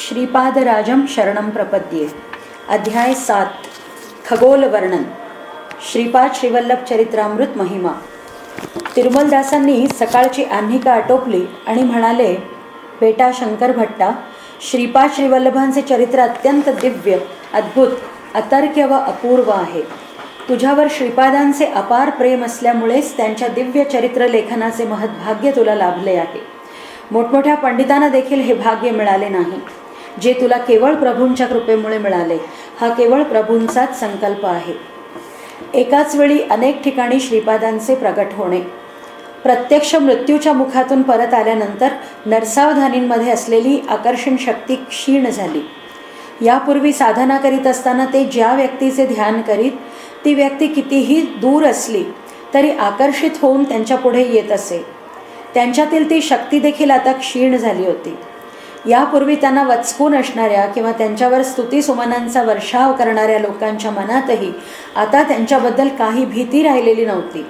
श्रीपादराजं शरणं प्रपद्ये. अध्याय 7. खगोल वर्णन. श्रीपाद श्रीवल्लभ चरित्रामृत महिमा. तिरुमलदासांनी सकाळची आह्निका आटोपली आणि म्हणाले, बेटा शंकर भट्टा, श्रीपाद श्रीवल्लभांचे चरित्र अत्यंत दिव्य, अद्भुत, अतर्क्य व अपूर्व आहे. तुझ्यावर श्रीपादांचे अपार प्रेम असल्यामुळेच त्यांच्या दिव्य चरित्र लेखनाचे महद्भाग्य तुला लाभले आहे. मोठमोठ्या पंडितांना देखील हे भाग्य मिळाले नाही, जे तुला केवळ प्रभूंच्या कृपेमुळे मिळाले. हा केवळ प्रभूंचाच संकल्प आहे. एकाच वेळी अनेक ठिकाणी श्रीपादांचे प्रगट होणे. प्रत्यक्ष मृत्यूच्या मुखातून परत आल्यानंतर नरसावधानींमध्ये असलेली आकर्षण शक्ती क्षीण झाली. यापूर्वी साधना करीत असताना ते ज्या व्यक्तीचे ध्यान करीत, ती व्यक्ती कितीही दूर असली तरी आकर्षित होऊन त्यांच्या पुढे येत असे. त्यांच्यातील ती शक्ती देखील आता क्षीण झाली होती. यापूर्वी त्यांना वचकून असणाऱ्या किंवा त्यांच्यावर स्तुतिसुमनांचा वर्षाव करणाऱ्या लोकांच्या मनातही आता त्यांच्याबद्दल काही भीती राहिलेली नव्हती.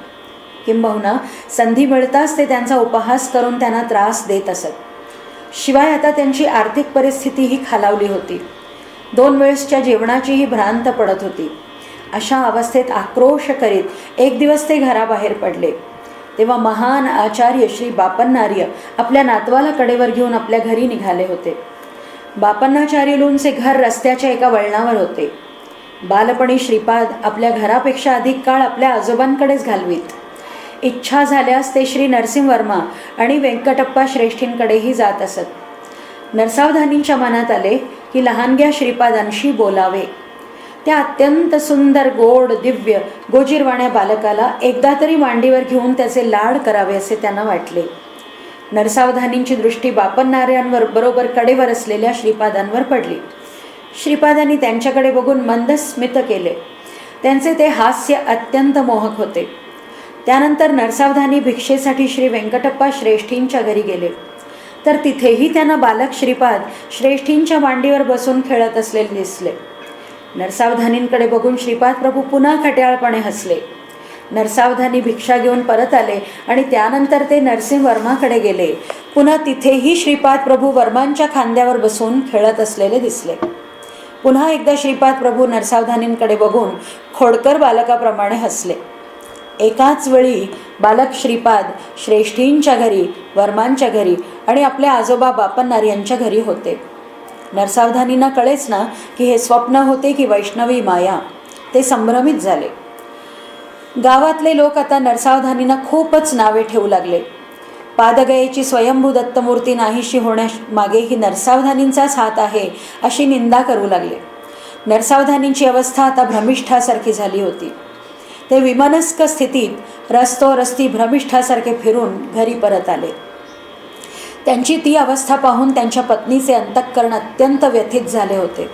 किंबहुना संधी मिळताच ते त्यांचा उपहास करून त्यांना त्रास देत असत. शिवाय आता त्यांची आर्थिक परिस्थितीही खालावली होती. 2 वेळेसच्या जेवणाचीही भ्रांत पडत होती. अशा अवस्थेत आक्रोश करीत एक दिवस ते घराबाहेर पडले. तेव्हा महान आचार्य श्री बापन्नार्य आपल्या नातवाला कडेवर घेऊन आपल्या घरी निघाले होते. बापन्नाचार्युलूंचे घर रस्त्याच्या एका वळणावर होते. बालपणी श्रीपाद आपल्या घरापेक्षा अधिक काळ आपल्या आजोबांकडेच घालवीत. इच्छा झाल्यास ते श्री नरसिंहवर्मा आणि व्यंकटप्पा श्रेष्ठींकडेही जात असत. नरसावधानींच्या मनात आले की लहानग्या श्रीपादांशी बोलावे. त्या अत्यंत सुंदर, गोड, दिव्य, गोजीरवाण्या बालकाला एकदा तरी मांडीवर घेऊन त्याचे लाड करावे असे त्यांना वाटले. नरसावधानींची दृष्टी बापन्नार्यांवर बरोबर कडेवर असलेल्या श्रीपादांवर पडली. श्रीपादांनी त्यांच्याकडे बघून मंद स्मित केले. त्यांचे ते हास्य अत्यंत मोहक होते. त्यानंतर नरसावधानी भिक्षेसाठी श्री व्यंकटप्पा श्रेष्ठींच्या घरी गेले, तर तिथेही त्यांना बालक श्रीपाद श्रेष्ठींच्या मांडीवर बसून खेळत असलेले दिसले. नरसावधानींकडे बघून श्रीपाद प्रभू पुन्हा खट्याळपणे हसले. नरसावधानी भिक्षा घेऊन परत आले आणि त्यानंतर ते नरसिंहवर्माकडे गेले. पुन्हा तिथेही श्रीपाद प्रभू वर्मांच्या खांद्यावर बसून खेळत असलेले दिसले. पुन्हा एकदा श्रीपाद प्रभू नरसावधानींकडे बघून खोडकर बालकाप्रमाणे हसले. एकाच वेळी बालक श्रीपाद श्रेष्ठींच्या घरी, वर्मांच्या घरी आणि आपल्या आजोबा बापन्नार यांच्या घरी होते. नरसावधानींना कळेच ना की हे स्वप्न होते की वैष्णवी माया. ते संभ्रमित झाले. गावातले लोक आता नरसावधानींना खूपच नावे ठेवू लागले. पादगयेची स्वयंभू दत्तमूर्ती नाहीशी होण्यामागे ही नरसावधानींचाच हात आहे अशी निंदा करू लागले. नरसावधानींची अवस्था आता भ्रमिष्ठासारखी झाली होती. ते विमनस्क स्थितीत रस्तोरस्ती भ्रमिष्ठासारखे फिरून घरी परत आले. त्यांची ती अवस्था पाहून त्यांच्या पत्नीचे अंतःकरण अत्यंत व्यथित झाले होते.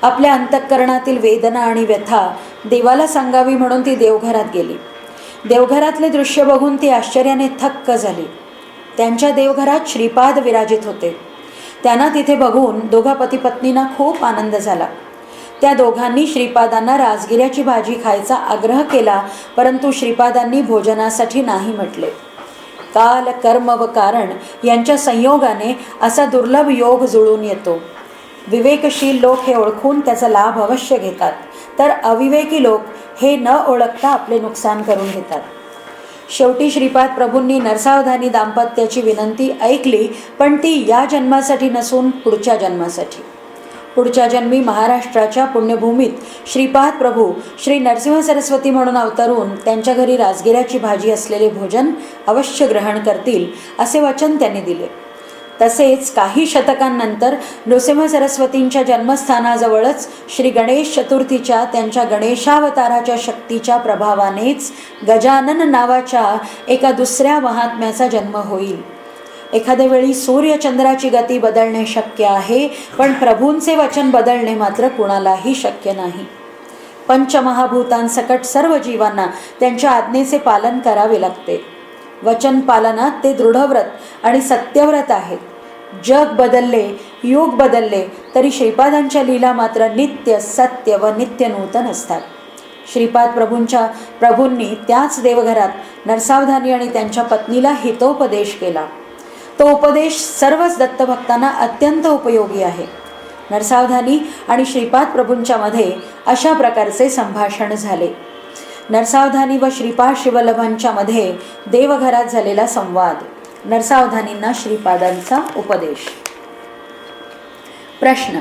आपल्या अंतःकरणातील वेदना आणि व्यथा देवाला सांगावी म्हणून ती देवघरात गेली. देवघरातले दृश्य बघून ती आश्चर्याने थक्क झाली. त्यांच्या देवघरात श्रीपाद विराजित होते. त्यांना तिथे बघून दोघा पती पत्नींना खूप आनंद झाला. त्या दोघांनी श्रीपादांना राजगिऱ्याची भाजी खायचा आग्रह केला, परंतु श्रीपादांनी भोजनासाठी नाही म्हटले. काल, कर्म व कारण यांच्या संयोगाने असा दुर्लभ योग जुळून येतो. विवेकशील लोक हे ओळखून त्याचा लाभ अवश्य घेतात, तर अविवेकी लोक हे न ओळखता आपले नुकसान करून घेतात. शेवटी श्रीपाद प्रभूंनी नरसावधानी दाम्पत्याची विनंती ऐकली, पण ती या जन्मासाठी नसून पुढच्या जन्मासाठी. पुढच्या जन्मी महाराष्ट्राच्या पुण्यभूमीत श्रीपाद प्रभू श्री नरसिंह सरस्वती म्हणून अवतरून त्यांच्या घरी राजगिऱ्याची भाजी असलेले भोजन अवश्य ग्रहण करतील असे वचन त्यांनी दिले. तसेच काही शतकांनंतर नृसिंह सरस्वतींच्या जन्मस्थानाजवळच श्री गणेश चतुर्थीच्या त्यांच्या गणेशावताराच्या शक्तीच्या प्रभावानेच गजानन नावाच्या एका दुसऱ्या महात्म्याचा जन्म होईल. एखाद्या वेळी सूर्यचंद्राची गती बदलणे शक्य आहे, पण प्रभूंचे वचन बदलणे मात्र कुणालाही शक्य नाही. पंचमहाभूतांसकट सर्व जीवांना त्यांच्या आज्ञेचे पालन करावे लागते. वचन पालनात ते दृढव्रत आणि सत्यव्रत आहेत. जग बदलले, युग बदलले, तरी श्रीपादांच्या लीला मात्र नित्य सत्य व नित्य नूतन असतात. श्रीपाद प्रभूंनी त्याच देवघरात नरसावधानी आणि त्यांच्या पत्नीला हितोपदेश केला. तो उपदेश सर्वच दत्तभक्तांना अत्यंत उपयोगी आहे. नरसावधानी आणि श्रीपाद प्रभूंच्या मध्ये अशा प्रकारचे संभाषण झाले. नरसावधानी व श्रीपाद शिवल्लभांच्या मध्ये देवघरात झालेला संवाद. नरसावधानींना श्रीपादांचा उपदेश. प्रश्न: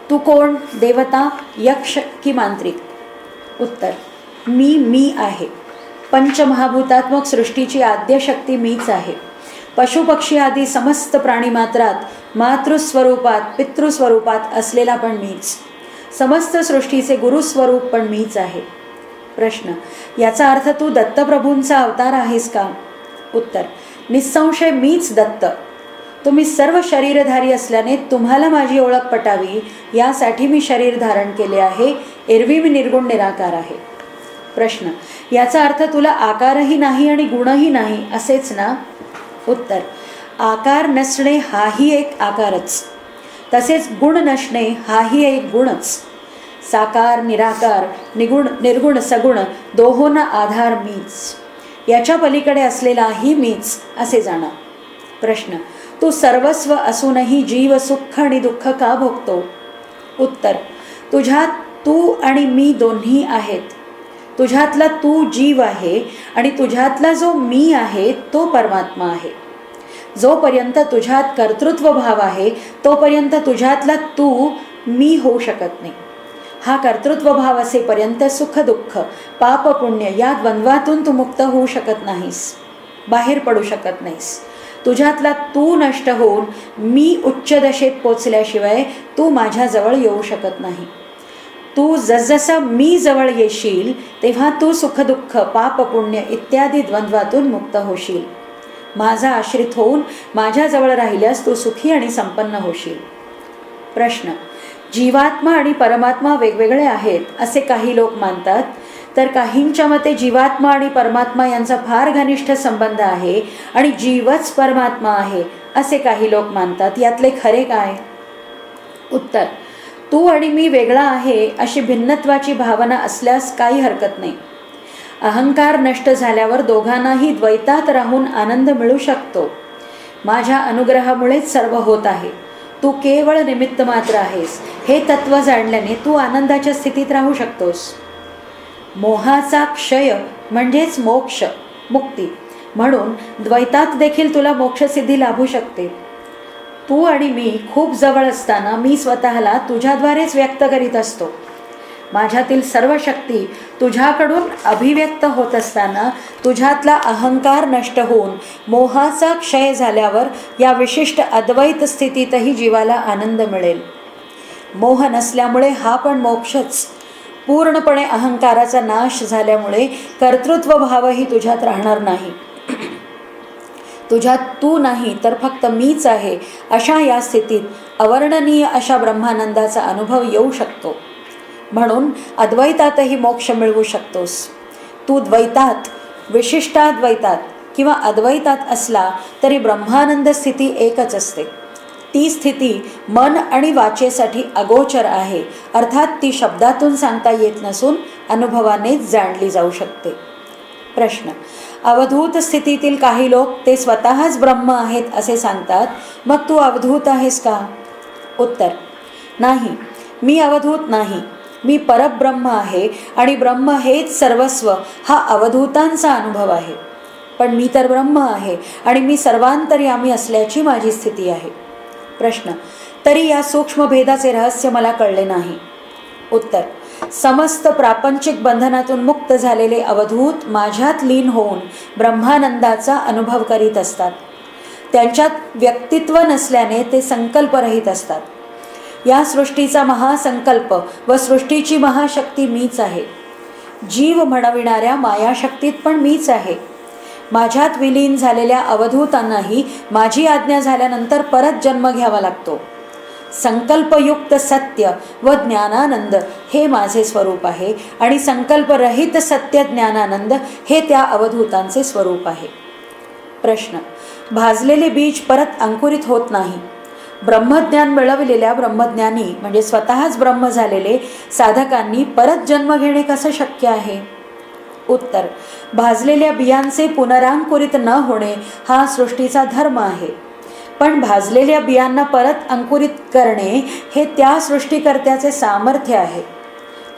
तू कोण, देवता, यक्ष की मांत्रिक? उत्तर: मी आहे. पंचमहाभूतात्मक सृष्टीची आद्य शक्ती मीच आहे. पशुपक्षी आदी समस्त प्राणीमात्रात मातृस्वरूपात पितृस्वरूपात असलेला पण मीच. समस्त सृष्टीचे गुरुस्वरूप पण मीच आहे. प्रश्न: याचा अर्थ तू दत्तप्रभूंचा अवतार आहेस का? उत्तर: निस्संशय मीच दत्त. तुम्ही सर्व शरीरधारी असल्याने तुम्हाला माझी ओळख पटावी यासाठी मी शरीर धारण केले आहे. एरवी मी निर्गुण निराकार आहे. प्रश्न: याचा अर्थ तुला आकारही नाही आणि गुणही नाही असेच ना? उत्तर: आकार नसणे हाही एक आकारच, तसेच गुण नसणे हाही एक गुणच. साकार निराकार निर्गुण सगुण दोहोंना आधार मीच. याच्या पलीकडे असलेलाही मीच असे जाणा. प्रश्न: तू सर्वस्व असूनही जीव सुख आणि दुःख का भोगतो? उत्तर: तुझ्यात तू आणि मी दोन्ही आहेत. तुझ्यातला तू जीव आहे आणि तुझ्यातला जो मी आहे तो परमात्मा आहे. जोपर्यंत तुझ्यात कर्तृत्व भाव आहे तोपर्यंत तुझ्यातला तू मी होऊ शकत नाही. हा कर्तृत्व भाव असेपर्यंत सुख दुःख पाप पुण्य या द्वंद्वातून तू मुक्त होऊ शकत नाहीस, बाहेर पडू शकत नाहीस. तुझ्यातला तू नष्ट होऊन मी उच्च दशेत पोचल्याशिवाय तू माझ्याजवळ येऊ शकत नाही. तू जसजसा मी जवळ येशील तेव्हा तू सुखदुःख पाप पुण्य इत्यादी द्वंद्वातून मुक्त होशील. माझा आश्रित होऊन माझ्याजवळ राहिल्यास तू सुखी आणि संपन्न होशील. प्रश्न: जीवात्मा आणि परमात्मा वेगवेगळे आहेत असे काही लोक मानतात, तर काहींच्या मते जीवात्मा आणि परमात्मा यांचा फार घनिष्ठ संबंध आहे आणि जीवच परमात्मा आहे असे काही लोक मानतात. यातले खरे काय? उत्तर: तू आणि मी वेगळा आहे अशी भिन्नत्वाची भावना असल्यास काही हरकत नाही. अहंकार नष्ट झाल्यावर दोघांनाही द्वैतात राहून आनंद मिळू शकतो. माझ्या अनुग्रहामुळेच सर्व होत आहे. तू केवळ निमित्त मात्र आहेस हे तत्व जाणल्याने तू आनंदाच्या स्थितीत राहू शकतोस. मोहाचा क्षय म्हणजेच मोक्ष मुक्ती, म्हणून द्वैतात देखील तुला मोक्षसिद्धी लाभू शकते. तू आणि मी खूप जवळ असताना मी स्वतःला तुझ्याद्वारेच व्यक्त करीत असतो. माझ्यातील सर्व शक्ती तुझ्याकडून अभिव्यक्त होत असताना तुझ्यातला अहंकार नष्ट होऊन मोहाचा क्षय झाल्यावर या विशिष्ट अद्वैत स्थितीतही जीवाला आनंद मिळेल. मोह नसल्यामुळे हा पण मोक्षच. पूर्णपणे अहंकाराचा नाश झाल्यामुळे कर्तृत्व भावही तुझ्यात राहणार नाही. तुझ्यात तू नाही तर फक्त मीच आहे अशा या स्थितीत अवर्णनीय अशा ब्रह्मानंदाचा अनुभव येऊ शकतो. म्हणून अद्वैतातही मोक्ष मिळवू शकतोस. तू द्वैतात, विशिष्टाद्वैतात किंवा अद्वैतात असला तरी ब्रह्मानंद स्थिती एकच असते. ती स्थिती मन आणि वाचेसाठी अगोचर आहे, अर्थात ती शब्दातून सांगता येत नसून अनुभवानेच जाणली जाऊ शकते. प्रश्न: अवधूत स्थितीतील काही लोक ते स्वतःच ब्रह्म आहेत असे सांगतात, मग तू अवधूत आहेस का? उत्तर: नाही, मी अवधूत नाही. मी परब्रह्म आहे आणि ब्रह्म हेच सर्वस्व हा अवधूतांचा अनुभव आहे. पण मी तर ब्रह्म आहे आणि मी सर्वांतर्यामी असल्याची माझी स्थिती आहे. प्रश्न: तरी या सूक्ष्म भेदाचे रहस्य मला कळले नाही. उत्तर: समस्त प्रापंचिक बंधनातून मुक्त झालेले अवधूत माझ्यात लीन होऊन ब्रह्मानंदाचा अनुभव करीत असतात. त्यांच्यात व्यक्तित्व नसल्याने ते संकल्परहित असतात. या सृष्टीचा महासंकल्प व सृष्टीची महाशक्ती मीच आहे. जीव म्हणविणाऱ्या मायाशक्तीत पण मीच आहे. माझ्यात विलीन झालेल्या अवधूतांनाही माझी आज्ञा झाल्यानंतर परत जन्म घ्यावा लागतो. संकल्पयुक्त सत्य व ज्ञानानंद हे माझे स्वरूप आहे आणि संकल्परहित सत्य ज्ञानानंद हे त्या अवधूतांचे स्वरूप आहे. प्रश्न: भाजलेले बीज परत अंकुरित होत नाही. ब्रह्मज्ञान मिळवलेल्या ब्रह्मज्ञानी म्हणजे स्वतःच ब्रह्म झालेले साधकांनी परत जन्म घेणे कसं शक्य आहे? उत्तर: भाजलेल्या बियांचे पुनरांकुरित न होणे हा सृष्टीचा धर्म आहे. पण भाजलेल्या बियांना परत अंकुरित करणे हे त्या सृष्टीकर्त्याचे सामर्थ्य आहे.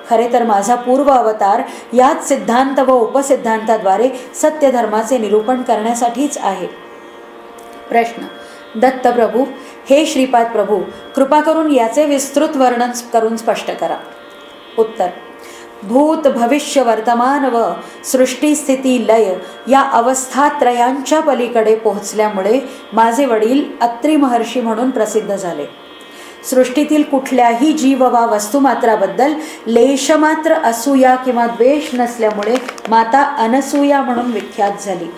खरे तर माझा पूर्व अवतार याच सिद्धांत व उपसिद्धांताद्वारे सत्यधर्माचे निरूपण करण्यासाठीच आहे. प्रश्न: दत्तप्रभू, हे श्रीपाद प्रभू, कृपा करून याचे विस्तृत वर्णन करून स्पष्ट करा. उत्तर: भूत, भविष्य, वर्तमान व सृष्टी, स्थिती, लय या अवस्थात्रयांच्या पलीकडे पोहोचल्यामुळे माझे वडील अत्री महर्षी म्हणून प्रसिद्ध झाले. सृष्टीतील कुठल्याही जीव वा वस्तुमात्राबद्दल लेशमात्र असूया किंवा द्वेष नसल्यामुळे माता अनसूया म्हणून विख्यात झाली.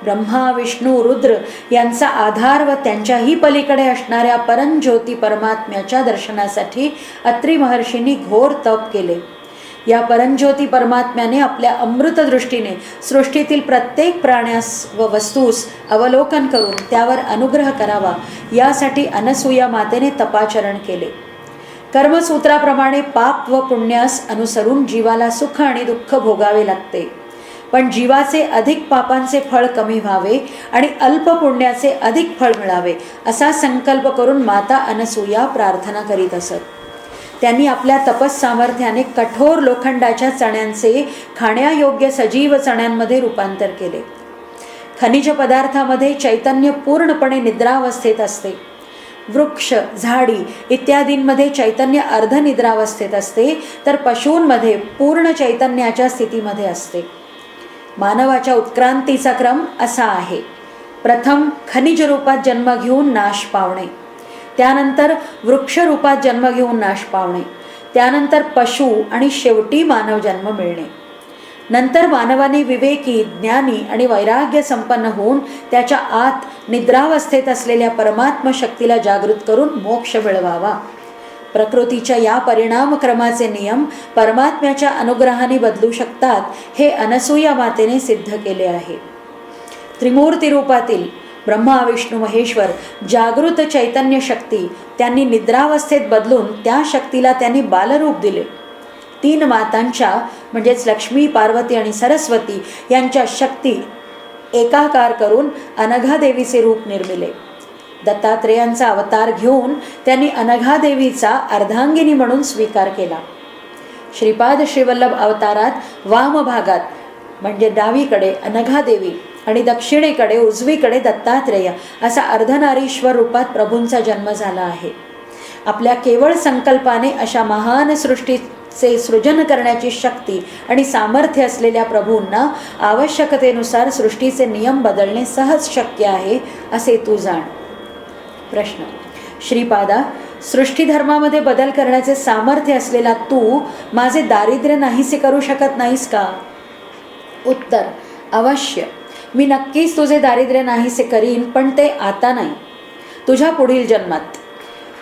ब्रह्मा, विष्णू, रुद्र यांचा आधार व त्यांच्याही पलीकडे असणाऱ्या परमज्योती परमात्म्याच्या दर्शनासाठी अत्री महर्षींनी घोर तप केले. या परमज्योती परमात्म्याने आपल्या अमृत दृष्टीने सृष्टीतील प्रत्येक प्राण्यास व वस्तूस अवलोकन करून त्यावर अनुग्रह करावा यासाठी अनसूया मातेने तपाचरण केले. कर्मसूत्राप्रमाणे पाप व पुण्यास अनुसरून जीवाला सुख आणि दुःख भोगावे लागते. पण जीवाचे अधिक पापांचे फळ कमी व्हावे आणि अल्प पुण्याचे अधिक फळ मिळावे असा संकल्प करून माता अनसूया प्रार्थना करीत असत. त्यांनी आपल्या तपस सामर्थ्याने कठोर लोखंडाच्या चण्यांचे खाण्यायोग्य सजीव चण्यांमध्ये रूपांतर केले. खनिज पदार्थामध्ये चैतन्य पूर्णपणे निद्रावस्थेत असते. वृक्ष, झाडी इत्यादींमध्ये चैतन्य अर्धनिद्रावस्थेत असते, तर पशूंमध्ये पूर्ण चैतन्याच्या स्थितीमध्ये असते. मानवाच्या उत्क्रांतीचा क्रम असा आहे: प्रथम खनिज रूपात जन्म घेऊन नाश पावणे, त्यानंतर वृक्ष रूपात जन्म घेऊन नाश पावणे, त्यानंतर पशु आणि शेवटी मानव जन्म मिळणे. नंतर मानवाने विवेकी, ज्ञानी आणि वैराग्य संपन्न होऊन त्याच्या आत निद्रावस्थेत असलेल्या परमात्म शक्तीला जागृत करून मोक्ष मिळवावा. प्रकृतीच्या या परिणामक्रमाचे नियम परमात्म्याच्या अनुग्रहाने बदलू शकतात हे अनसूया मातेने सिद्ध केले आहे. त्रिमूर्ती रूपातील ब्रह्मा, विष्णू, महेश्वर जागृत चैतन्य शक्ती त्यांनी निद्रावस्थेत बदलून त्या शक्तीला त्यांनी बालरूप दिले. 3 मातांच्या म्हणजेच लक्ष्मी, पार्वती आणि सरस्वती यांच्या शक्ती एकाकार करून अनघादेवीचे रूप निर्मिले. दत्तात्रेयांचा अवतार घेऊन त्यांनी अनघादेवीचा अर्धांगिनी म्हणून स्वीकार केला. श्रीपाद श्रीवल्लभ अवतारात वाम भागात म्हणजे डावीकडे अनघादेवी आणि दक्षिणेकडे उजवीकडे दत्तात्रेय असा अर्धनारीश्वर रूपात प्रभूंचा जन्म झाला आहे. आपल्या केवळ संकल्पाने अशा महान सृष्टीचे सृजन करण्याची शक्ती आणि सामर्थ्य असलेल्या प्रभूंना आवश्यकतेनुसार सृष्टीचे नियम बदलणे सहज शक्य आहे असे तू जाण. प्रश्न: श्रीपादा, सृष्टीधर्मामध्ये बदल करण्याचे सामर्थ्य असलेला तू माझे दारिद्र्य नाहीसे करू शकत नाहीस का? उत्तर: अवश्य, मी नक्कीच तुझे दारिद्र्य नाहीसे करीन, पण ते आता नाही, तुझ्या पुढील जन्मात,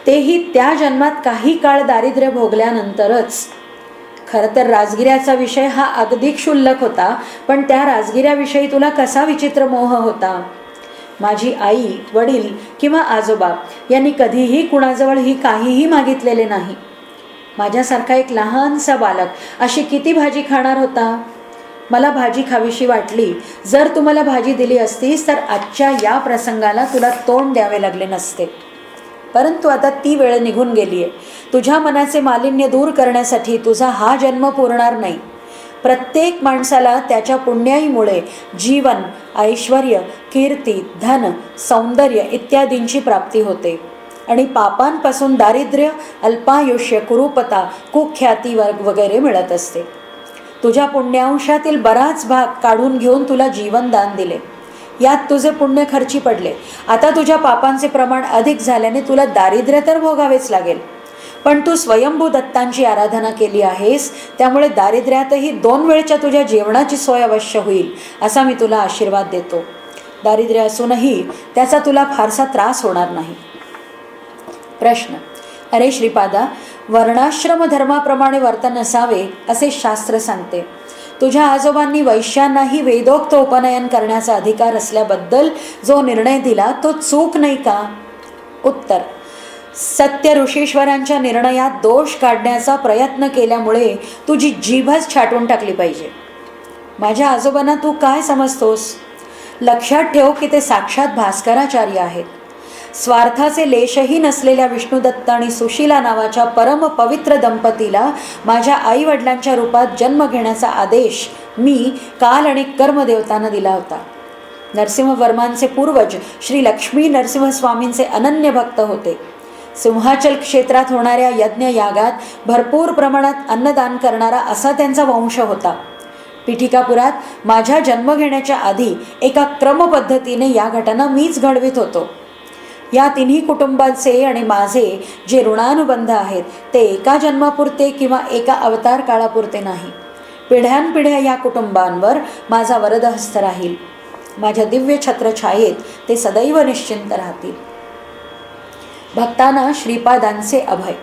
तेही त्या जन्मात काही काळ दारिद्र्य भोगल्यानंतरच. खरं तर राजगिऱ्याचा विषय हा अगदी क्षुल्लक होता, पण त्या राजगिऱ्याविषयी तुला कसा विचित्र मोह होता. माझी आई, वडील किंवा आजोबा यांनी कधीही कुणाजवळही काहीही मागितलेले नाही. माझ्यासारखा एक लहानसा बालक अशी किती भाजी खाणार होता. मला भाजी खावीशी वाटली, जर तू मला भाजी दिली असतीस तर आजच्या या प्रसंगाला तुला तोंड द्यावे लागले नसते. परंतु आता ती वेळ निघून गेली आहे. तुझ्या मनाचे मालिन्य दूर करण्यासाठी तुझा हा जन्म पुरणार नाही. प्रत्येक माणसाला त्याच्या पुण्याईमुळे जीवन, ऐश्वर्य, कीर्ती, धन, सौंदर्य इत्यादींची प्राप्ती होते आणि पापांपासून दारिद्र्य, अल्पायुष्य, कुरूपता, कुख्याती वगैरे मिळत असते. तुझ्या पुण्यांशातील बराच भाग काढून घेऊन तुला जीवनदान दिले, यात तुझे पुण्य खर्ची पडले. आता तुझ्या पापांचे प्रमाण अधिक झाल्याने तुला दारिद्र्य तर भोगावेच लागेल, पण तू स्वयंभू दत्तांची आराधना केली आहेस, त्यामुळे दारिद्र्यातही 2 वेळच्या तुझ्या जेवणाची सोय अवश्य होईल असा मी तुला आशीर्वाद देतो. दारिद्र्य असूनही त्याचा तुला फारसा त्रास होणार नाही. प्रश्न: अरे श्रीपादा, वर्णाश्रम धर्माप्रमाणे वर्तन असावे असे शास्त्र सांगते. तुझ्या आजोबांनी वैश्यांनाही वेदोक्त उपनयन करण्याचा अधिकार असल्याबद्दल जो निर्णय दिला तो चूक नाही का? उत्तर: सत्य ऋषीश्वरांच्या निर्णयात दोष काढण्याचा प्रयत्न केल्यामुळे तुझी जीभच छाटून टाकली पाहिजे. माझ्या आजोबांना तू काय समजतोस? लक्षात ठेव की ते साक्षात भास्कराचार्य आहेत. स्वार्थाचे लेशही नसलेल्या विष्णुदत्त आणि सुशीला नावाच्या परम पवित्र दंपतीला माझ्या आईवडिलांच्या रूपात जन्म घेण्याचा आदेश मी काल आणि कर्मदेवतांना दिला होता. नरसिंहवर्मांचे पूर्वज श्री लक्ष्मी नरसिंहस्वामींचे अनन्य भक्त होते. सिंहाचल क्षेत्रात होणाऱ्या यज्ञयागात भरपूर प्रमाणात अन्नदान करणारा असा त्यांचा वंश होता. पिठिकापुरात माझ्या जन्म घेण्याच्या आधी एका क्रमपद्धतीने या घटना मीच घडवित होतो. या तिन्ही कुटुंबांचे आणि माझे जे ऋणानुबंध आहेत ते एका जन्मापुरते किंवा एका अवतार काळापुरते नाही. पिढ्यानपिढ्या या कुटुंबांवर माझा वरदहस्त राहील. माझ्या दिव्य छत्रछायेत ते सदैव निश्चिंत राहतील. भक्तांना श्रीपादांचे अभय.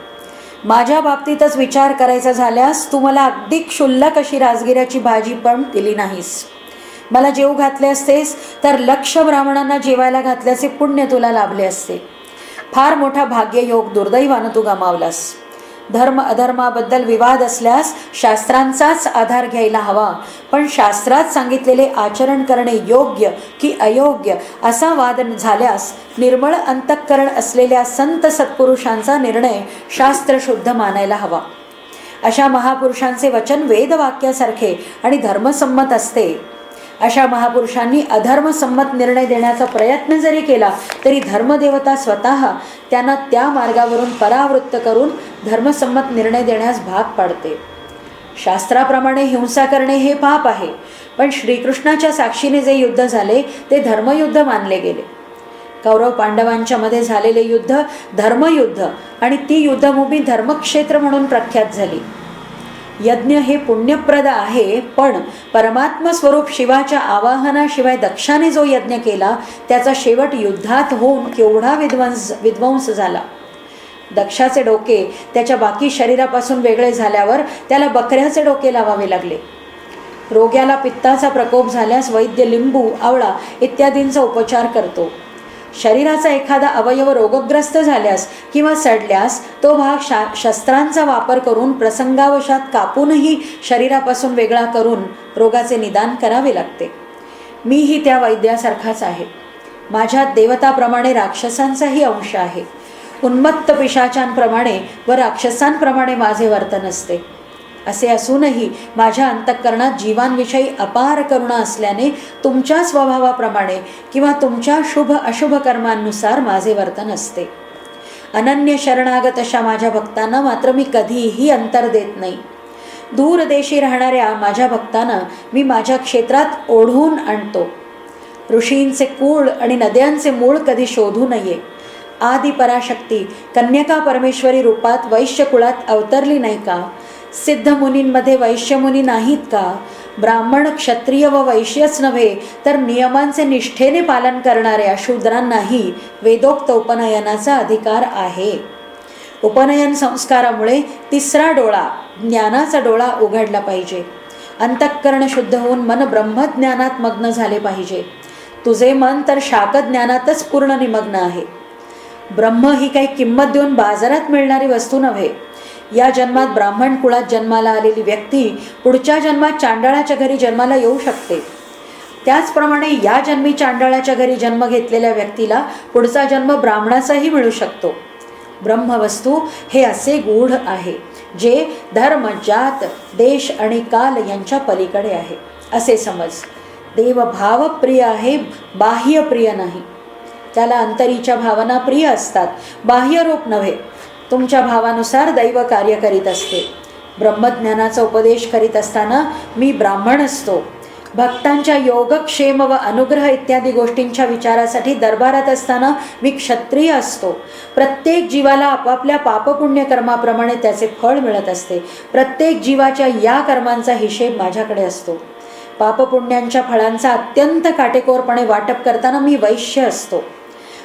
माझ्या बाबतीतच विचार करायचा झाल्यास तू मला अगदी क्षुल्लक अशी राजगिऱ्याची भाजी पण दिली नाहीस. मला जेव घातले असतेस तर लक्ष ब्राह्मणांना जेवायला घातल्याचे पुण्य तुला लाभले असते. फार मोठा भाग्ययोग दुर्दैवानं तू गमावलास. धर्म अधर्माबद्दल विवाद असल्यास शास्त्रांचाच आधार घ्यायला हवा, पण शास्त्रात सांगितलेले आचरण करणे योग्य की अयोग्य असा वाद झाल्यास निर्मळ अंतःकरण असलेल्या संत सत्पुरुषांचा निर्णय शास्त्रशुद्ध मानायला हवा. अशा महापुरुषांचे वचन वेदवाक्यासारखे आणि धर्मसंमत असते. अशा महापुरुषांनी अधर्मसंमत निर्णय देण्याचा प्रयत्न जरी केला तरी धर्मदेवता स्वतः त्यांना त्या मार्गावरून परावृत्त करून धर्मसंमत निर्णय देण्यास भाग पाडते. शास्त्राप्रमाणे हिंसा करणे हे पाप आहे, पण श्रीकृष्णाच्या साक्षीने जे युद्ध झाले ते धर्मयुद्ध मानले गेले. कौरव पांडवांच्या मध्ये झालेले युद्ध धर्मयुद्ध आणि ती युद्धभूमी धर्मक्षेत्र म्हणून प्रख्यात झाली. यज्ञ हे पुण्यप्रद आहे, पण परमात्म स्वरूप शिवाच्या आवाहनाशिवाय दक्षाने जो यज्ञ केला त्याचा शेवट युद्धात होऊन केवढा विध्वंस झाला. दक्षाचे डोके त्याच्या बाकी शरीरापासून वेगळे झाल्यावर त्याला बकऱ्याचे डोके लावावे लागले. रोग्याला पित्ताचा प्रकोप झाल्यास वैद्य लिंबू, आवळा इत्यादींचा उपचार करतो. शरीराचा एखादा अवयव रोगग्रस्त झाल्यास किंवा सडल्यास तो भाग शस्त्रांचा वापर करून प्रसंगावशात कापूनही शरीरापासून वेगळा करून रोगाचे निदान करावे लागते. मीही त्या वैद्यासारखाच आहे. माझ्यात देवताप्रमाणे राक्षसांचाही अंश आहे. उन्मत्त पिशाचांप्रमाणे व राक्षसांप्रमाणे माझे वर्तन असते. असे असूनही माझ्या अंतःकरणात जीवांविषयी अपार करुणा असल्याने तुमच्या स्वभावाप्रमाणे किंवा तुमच्या शुभ अशुभ कर्मांनुसार माझे वर्तन असते. अनन्य शरणागत अशा माझ्या भक्तांना मात्र मी कधीही अंतर देत नाही. दूर देशी राहणाऱ्या माझ्या भक्तांना मी माझ्या क्षेत्रात ओढून आणतो. ऋषींचे कुळ आणि नद्यांचे मूळ कधी शोधू नये. आदी पराशक्ती कन्यका परमेश्वरी रूपात वैश्यकुळात अवतरली नाही का? सिद्ध मुनींमध्ये वैश्यमुनी नाहीत का? ब्राह्मण, क्षत्रिय व वैश्यच नव्हे तर नियमांचे निष्ठेने पालन करणाऱ्या शूद्रांनाही वेदोक्त उपनयनाचा अधिकार आहे. उपनयन संस्कारामुळे तिसरा डोळा, ज्ञानाचा डोळा उघडला पाहिजे. अंतःकरण शुद्ध होऊन मन ब्रह्मज्ञानात मग्न झाले पाहिजे. तुझे मन तर शाकज्ञानातच पूर्ण निमग्न आहे. ब्रह्म ही काही किंमत देऊन बाजारात मिळणारी वस्तू नव्हे. या जन्मात ब्राह्मण कुळात जन्माला आलेली व्यक्ती पुढच्या जन्मात चांडाळाच्या घरी जन्माला येऊ शकते. त्याचप्रमाणे या जन्मी चांडाळाच्या घरी जन्म घेतलेल्या व्यक्तीला पुढचा जन्म ब्राह्मणाचाही मिळू शकतो. ब्रह्मवस्तू हे असे गूढ आहे जे धर्म, जात, देश आणि काल यांच्या पलीकडे आहे असे समज. देव भावप्रिय आहे, बाह्य प्रिय नाही. त्याला अंतरीच्या भावना प्रिय असतात, बाह्य रूप नव्हे. तुमच्या भावानुसार दैव कार्य करीत असते. ब्रह्मज्ञानाचा उपदेश करीत असताना मी ब्राह्मण असतो. भक्तांच्या योगक्षेम व अनुग्रह इत्यादी गोष्टींच्या विचारासाठी दरबारात असताना मी क्षत्रिय असतो. प्रत्येक जीवाला आपापल्या पापपुण्य कर्माप्रमाणे त्याचे फळ मिळत असते. प्रत्येक जीवाच्या या कर्मांचा हिशेब माझ्याकडे असतो. पापपुण्यांच्या फळांचा अत्यंत काटेकोरपणे वाटप करताना मी वैश्य असतो.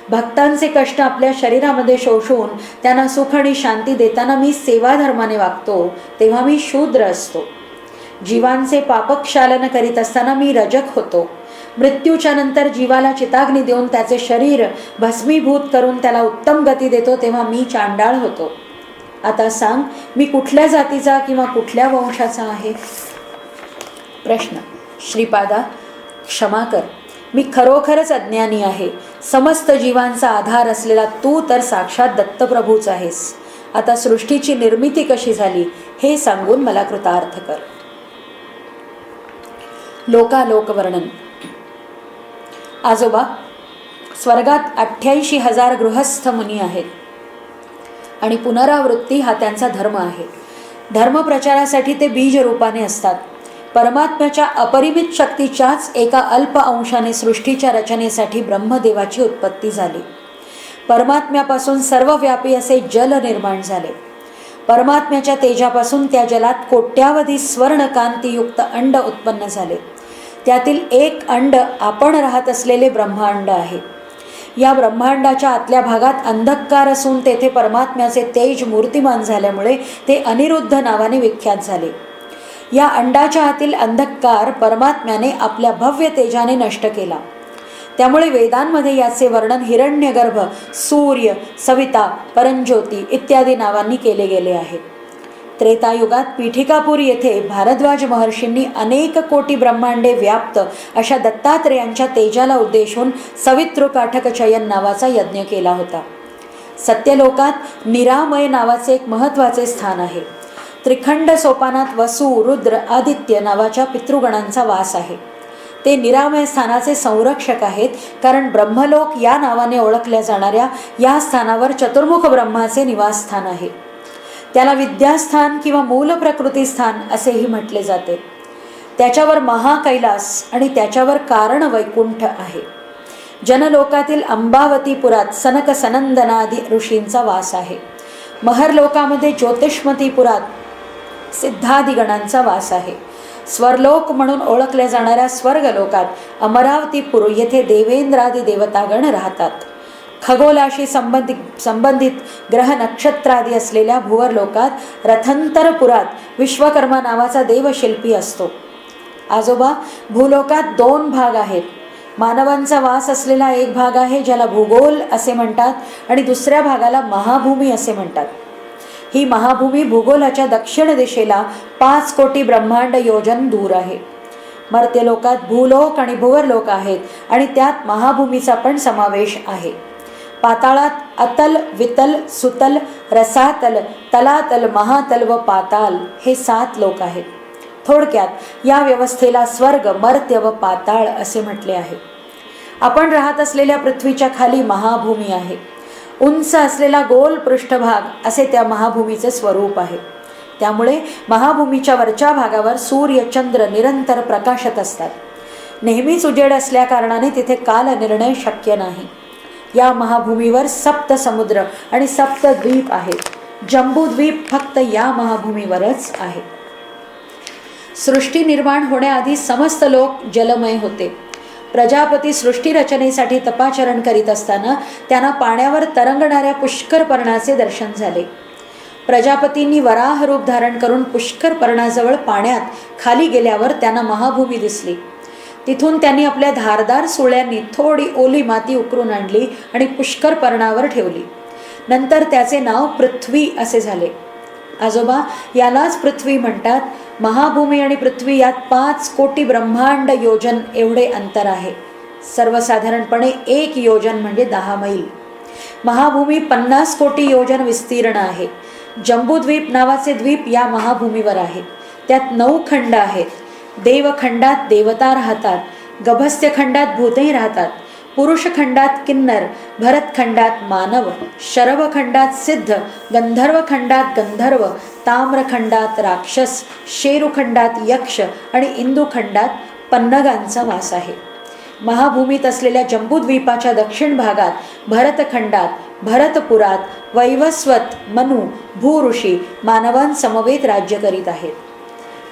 भक्तांचे कष्ट आपल्या शरीरामध्ये शोषून त्यांना सुख आणि शांती देताना मी सेवाधर्माने वागतो, तेव्हा मी शूद्र असतो. जीवांचे पापक्षालन करीत असताना मी रजक होतो. मृत्यूच्या नंतर जीवाला चिताग्नी देऊन त्याचे शरीर भस्मीभूत करून त्याला उत्तम गती देतो, तेव्हा मी चांडाळ होतो. आता सांग, मी कुठल्या जातीचा किंवा कुठल्या वंशाचा आहे? प्रश्न. श्रीपादा, क्षमा कर. मी खरोखरच अज्ञानी आहे. समस्त जीवांचा आधार असलेला तू तर साक्षात दत्तप्रभूच आहेस. आता सृष्टीची निर्मिती कशी झाली हे सांगून मला कृतार्थ कर. लोकालोक वर्णन. आजोबा, स्वर्गात 88,000 गृहस्थ मुनी आहेत आणि पुनरावृत्ती हा त्यांचा धर्म आहे. धर्मप्रचारासाठी ते बीज रूपाने असतात. परमात्म्याच्या अपरिमित शक्तीच्याच एका अल्प अंशाने सृष्टीच्या रचनेसाठी ब्रह्मदेवाची उत्पत्ती झाली. परमात्म्यापासून सर्वव्यापी असे जल निर्माण झाले. परमात्म्याच्या तेजापासून त्या जलात कोट्यावधी स्वर्णकांतीयुक्त अंड उत्पन्न झाले. त्यातील एक अंड आपण राहत असलेले ब्रह्मांड आहे. या ब्रह्मांडाच्या आतल्या भागात अंधकार असून तेथे परमात्म्याचे तेज मूर्तिमान झाल्यामुळे ते अनिरुद्ध नावाने विख्यात झाले. या अंडाच्या आतील अंधकार परमात्म्याने आपल्या भव्य तेजाने नष्ट केला. त्यामुळे वेदांमध्ये याचे वर्णन हिरण्यगर्भ, सूर्य, सविता, परंज्योती इत्यादी नावांनी केले गेले आहे. त्रेतायुगात पीठिकापूर येथे भारद्वाज महर्षींनी अनेक कोटी ब्रह्मांडे व्याप्त अशा दत्तात्रेयांच्या तेजाला उद्देशून सवितृकाठक चयन नावाचा यज्ञ केला होता. सत्यलोकात निरामय नावाचे एक महत्त्वाचे स्थान आहे. त्रिखंड सोपानात वसु, रुद्र, आदित्य नावाच्या पितृगणांचा वास आहे. ते निरामय स्थानाचे संरक्षक आहेत, कारण ब्रह्मलोक या नावाने ओळखल्या जाणाऱ्या या स्थानावर चतुर्मुख ब्रह्माचे निवासस्थान आहे. त्याला विद्यास्थान किंवा मूल प्रकृती स्थान असेही म्हटले जाते. त्याच्यावर महाकैलास आणि त्याच्यावर कारण वैकुंठ आहे. जनलोकातील अंबावतीपुरात सनक सनंदनादी ऋषींचा वास आहे. महरलोकामध्ये ज्योतिष्मतीपुरात सिद्धादिगणांचा वास आहे. स्वर्लोक म्हणून ओळखल्या जाणाऱ्या स्वर्गलोकात अमरावतीपुर येथे देवेंद्रादी देवतागण राहतात. खगोलाशी संबंधित ग्रह नक्षत्रादी असलेल्या भुवरलोकात रथंतरपुरात विश्वकर्मा नावाचा देवशिल्पी असतो. आजोबा, भूलोकात 2 भाग आहेत. मानवांचा वास असलेला एक भाग आहे ज्याला भूगोल असे म्हणतात आणि दुसऱ्या भागाला महाभूमी असे म्हणतात. ही महाभूमी भूगोलाच्या दक्षिण दिशेला 5 कोटी ब्रह्मांड योजन दूर आहे. मर्त्यलोकात भूलोक आणि भुवरलोक आहेत आणि त्यात महाभूमीचा पण समावेश आहे. पाताळात अतल, वितल, सुतल, रसातल, तलातल, महातल व पाताल हे 7 लोक आहेत. थोडक्यात या व्यवस्थेला स्वर्ग, मर्त्य व पाताळ असे म्हटले आहे. आपण राहत असलेल्या पृथ्वीच्या खाली महाभूमी आहे. उंच असलेला गोल पृष्ठभाग असे त्या महाभूमीचे स्वरूप आहे. त्यामुळे महाभूमीच्या वरच्या भागावर सूर्य, चंद्र निरंतर प्रकाशत असतात. नेहमीच उजेड असल्या कारणाने तिथे काल निर्णय शक्य नाही. या महाभूमीवर 7 समुद्र आणि 7 द्वीप आहेत. जंबूद्वीप फक्त या महाभूमीवरच आहे. सृष्टी निर्माण होण्याआधी समस्त लोक जलमय होते. प्रजापती सृष्टी रचनेसाठी तपाचरण करीत असताना त्यांना पाण्यावर तरंगणाऱ्या पुष्कर पर्णाचे दर्शन झाले. प्रजापतींनी वराह रूप धारण करून पुष्कर पर्णाजवळ पाण्यात खाली गेल्यावर त्यांना महाभूमी दिसली. तिथून त्यांनी आपल्या धारदार सुळ्यांनी थोडी ओली माती उकरून आणली आणि पुष्कर पर्णावर ठेवली. नंतर त्याचे नाव पृथ्वी असे झाले. आजोबा, यालाच पृथ्वी म्हणतात. महाभूमी आणि पृथ्वी यात 5 कोटी ब्रह्मांड योजन एवढे अंतर आहे. सर्वसाधारणपणे 1 योजन म्हणजे 10 मैल. महाभूमी 50 कोटी योजन विस्तीर्ण आहे. जंबूद्वीप नावाचे द्वीप या महाभूमीवर आहे. त्यात 9 खंड आहेत. देवखंडात देवता राहतात. गभस्त्यखंडात भूते राहतात. पुरुषखंडात किन्नर, भरतखंडात मानव, शरभखंडात सिद्ध, गंधर्वखंडात गंधर्व, ताम्रखंडात राक्षस, शेरुखंडात यक्ष आणि इंदुखंडात पन्नगांचा वास आहे. महाभूमीत असलेल्या जंबूद्वीपाच्या दक्षिण भागात भरतखंडात भरतपुरात वैवस्वत, मनु, भूऋषी मानवांसमवेत राज्य करीत आहेत.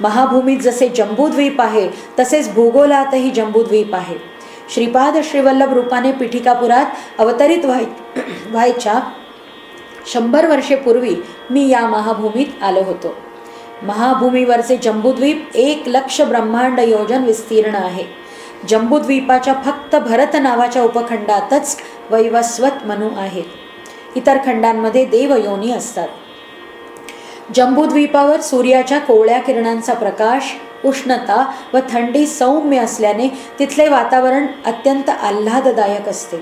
महाभूमीत जसे जंबूद्वीप आहे तसेच भूगोलातही जंबूद्वीप आहे. श्रीपाद श्रीवल्लभ रूपाने पीठिकापुरात अवतरित व्हायच्या 100 वर्षे पूर्वी मी या महाभूमीत आलो होतो. महाभूमीवरचे जंबूद्वीप 1,00,000 ब्रह्मांड योजन विस्तीर्ण आहे. जंबूद्वीपाच्या फक्त भरत नावाच्या उपखंडातच वैवस्वत मनु आहेत. इतर खंडांमध्ये देवयोनी असतात. जंबूद्वीपावर सूर्याच्या कोवळ्या किरणांचा प्रकाश उष्णता व थंडी सौम्य असल्याने तिथले वातावरण अत्यंत आल्हाददायक असते.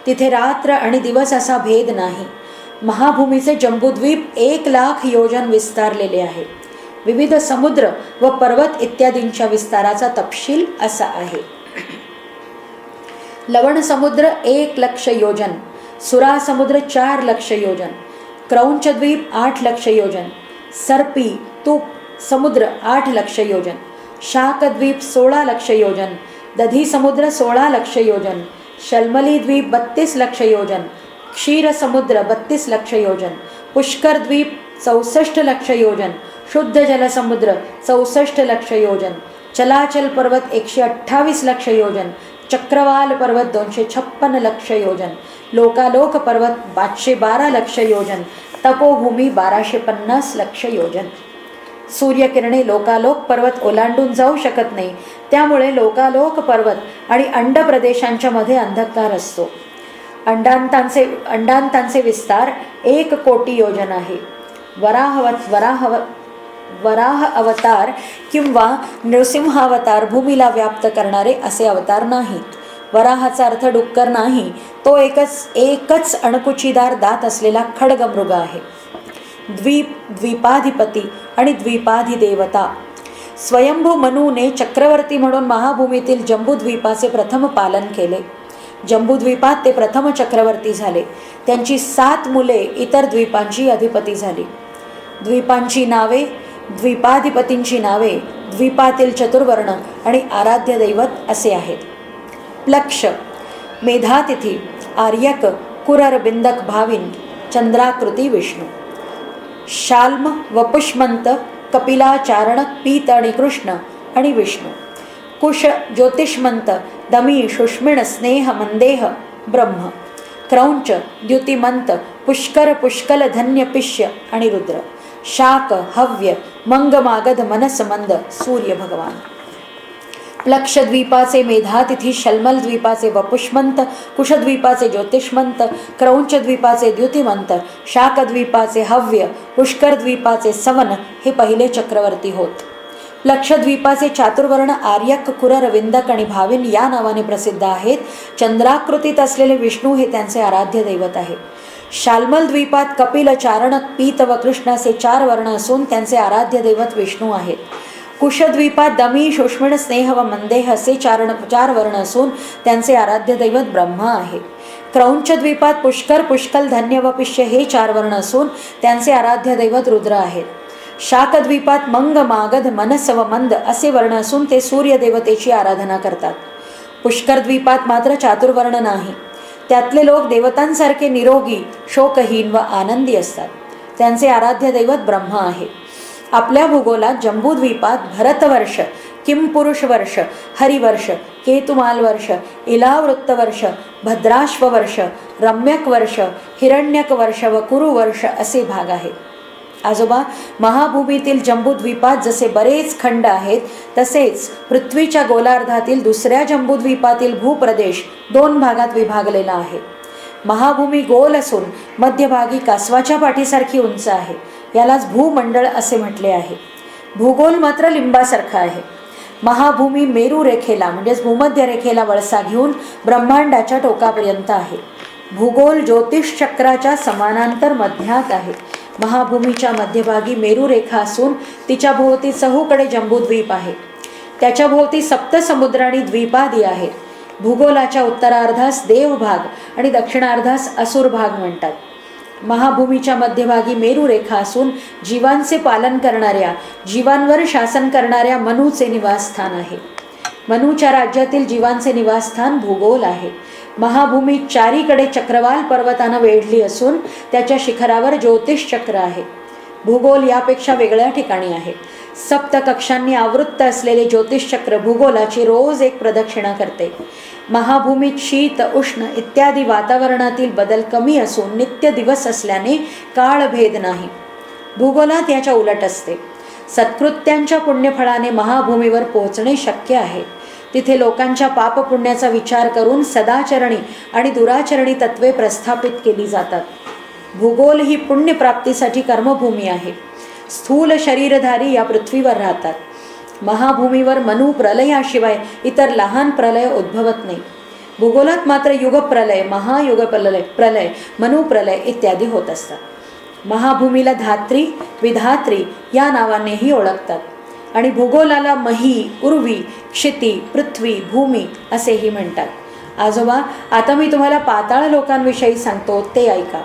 तिथे रात्र आणि दिवस असा भेद नाही. महाभूमीचे जंबूद्वीप 1,00,000 योजन विस्तारलेले आहे. विविध समुद्र व पर्वत इत्यादींच्या विस्ताराचा तपशील असा आहे. लवण समुद्र 1,00,000 योजन, सुरा समुद्र 4,00,000 योजन, क्रौंचद्वीप 8,00,000 योजन, सर्पी तूप समुद्र 8,00,000 योजन, शाकद्वीप 16,00,000 योजन, दधी समुद्र 16,00,000 योजन, शल्मली द्वीप 32,00,000 योजन, क्षीर समुद्र 32,00,000 योजन, पुष्कर द्वीप 64,00,000 योजन, शुद्ध जल समुद्र 64,00,000 योजन, चलाचल पर्वत 128,00,000 योजन, चक्रवाल पर्वत 256,00,000 योजन, लोकालोक पर्वत 512,00,000 योजन, तपोभूमी 1,250,00,000 योजन. सूर्यकिरणे लोकालोक पर्वत ओलांडून जाऊ शकत नाही. त्यामुळे लोकालोक पर्वत आणि अंड प्रदेशांच्या मध्ये अंधकार असतो. अंडांतांचे विस्तार 1,00,00,000 योजन आहे. वराह अवतार किंवा नृसिंहावतार भूमीला व्याप्त करणारे असे अवतार नाहीत. वराहाचा अर्थ डुक्कर नाही, तो एकच अणकुचीदार दात असलेला खड्गमृग आहे. द्वीपाधिपती आणि द्वीपाधिदेवता. स्वयंभू मनूने चक्रवर्ती म्हणून महाभूमीतील जंबूद्वीपाचे प्रथम पालन केले. जंबूद्वीपात ते प्रथम चक्रवर्ती झाले. त्यांची 7 मुले इतर द्वीपांची अधिपती झाली. द्वीपांची नावे, द्वीपाधिपतींची नावे, द्वीपातील चतुर्वर्ण आणि आराध्य दैवत असे आहेत. प्लक्ष, मेधातिथी, आर्यक, कुरर बिंदक भाविन, चंद्राकृती विष्णू. शाल्म व पुष्मंत, कपिला, चारणक, पीत आणि कृष्ण आणि विष्णू. कुश, ज्योतिष्मंत, दमी, शुष्मिण, स्नेह, मंदेह, ब्रह्म. क्रौंच, द्युतिमंत, पुष्कर, पुष्कल, धन्य, पिष्य आणि रुद्र. शाक, हव्य, मंग, मागध, मनस, मंद, सूर्य भगवान. प्लक्षद्वीपाचे मेधातिथी, शल्मल द्वीपाचे वपुष्मंत, कुशद्वीपाचे ज्योतिष्मंत, क्रौंचद्वीपाचे द्युतिमंत, शाकद्वीपाचे हव्य, पुष्करद्वीपाचे सवन हे पहिले चक्रवर्ती होत. लक्षद्वीपाचे चातुर्वर्ण आर्यक, कुरर, विंदक आणि भाविन या नावाने प्रसिद्ध आहेत. चंद्राकृतीत असलेले विष्णू हे त्यांचे आराध्य दैवत आहे. शाल्मल द्वीपात कपिल, चारणक, पीत व कृष्ण असे 4 वर्ण असून त्यांचे आराध्य दैवत विष्णू आहेत. कुशद्वीपात दमी, शुष्मिण, स्नेह व मंदेह असे 4 वर्ण असून त्यांचे आराध्य दैवत ब्रह्मा आहे. क्रौंचद्वीपात पुष्कर, पुष्कल, धन्य व पिष्य हे 4 वर्ण असून त्यांचे आराध्य दैवत रुद्र आहेत. शाकद्वीपात मंग, मागध, मनस व मंद असे वर्ण असून ते सूर्य देवतेची आराधना करतात. पुष्करद्वीपात मात्र चातुर्वर्ण नाही. त्यातले लोक देवतांसारखे निरोगी, शोकहीन व आनंदी असतात. त्यांचे आराध्य दैवत ब्रह्मा आहे. आपल्या भूगोलात जंबूद्वीपात भरतवर्ष, किमपुरुष वर्ष, हरिवर्ष, केतुमाल वर्ष, इलावृत्त वर्ष, भद्राश्व वर्ष, रम्यक वर्ष, हिरण्यक वर्ष व कुरुवर्ष असे भाग आहेत. आजोबा, महाभूमीतील जंबूद्वीपात जसे बरेच खंड आहेत तसेच पृथ्वीच्या गोलार्धातील दुसऱ्या जंबूद्वीपातील भूप्रदेश 2 भागात विभागलेला आहे. महाभूमी गोल असून मध्यभागी कासवाच्या पाठीसारखी उंच आहे. यालाच भूमंडळ असे म्हटले आहे. भूगोल मात्र लिंबासारखा आहे. महाभूमी मेरू रेखेला म्हणजेच भूमध्य रेखेला वळसा घेऊन ब्रह्मांडाच्या टोकापर्यंत आहे. भूगोल ज्योतिष चक्राच्या समानांतर मध्यात आहे. महाभूमीच्या मध्यभागी मेरू रेखा असून तिच्या भोवती चहूकडे जंबूद्वीप आहे. त्याच्या भोवती सप्तसमुद्र आणि द्वीपादी आहेत. भूगोलाच्या उत्तरार्धास देवभाग आणि दक्षिणार्धास असुर भाग म्हणतात. महाभूमीच्या मध्यभागी मेरू रेखा असून जीवांचे पालन करणाऱ्या, जीवांवर शासन करणाऱ्या मनूचे निवासस्थान आहे. मनूच्या राज्यातील जीवांचे निवासस्थान भूगोल आहे. महाभूमी चारीकडे चक्रवाल पर्वतानं वेढली असून त्याच्या शिखरावर ज्योतिष चक्र आहे. भूगोल यापेक्षा वेगळ्या ठिकाणी आहे. सप्त कक्षांनी आवृत्त असलेले ज्योतिष चक्र भूगोलाची रोज एक प्रदक्षिणा करते. महाभूमीत शीत, उष्ण इत्यादी वातावरणातील बदल कमी असून नित्य दिवस असल्याने काळभेद नाही. भूगोलात याच्या उलट असते. सत्कृत्यांच्या पुण्यफळाने महाभूमीवर पोहोचणे शक्य आहे. तिथे लोकांच्या पापपुण्याचा विचार करून सदाचरणी आणि दुराचरणी तत्वे प्रस्थापित केली जातात. भूगोल ही पुण्यप्राप्तीसाठी कर्मभूमी आहे. स्थूल शरीरधारी या पृथ्वीवर राहतात. महाभूमीवर मनु प्रलयाशिवाय इतर लहान प्रलय उद्भवत नाही. भूगोलात मात्र युग प्रलय, महायुग प्रलय, मनु प्रलय इत्यादी होत असतात. महाभूमीला धात्री, विधात्री या नावानेही ओळखतात आणि भूगोलाला मही, उर्वी, क्षिती, पृथ्वी, भूमी असेही म्हणतात. आजोबा, आता मी तुम्हाला पाताळ लोकांविषयी सांगतो ते ऐका.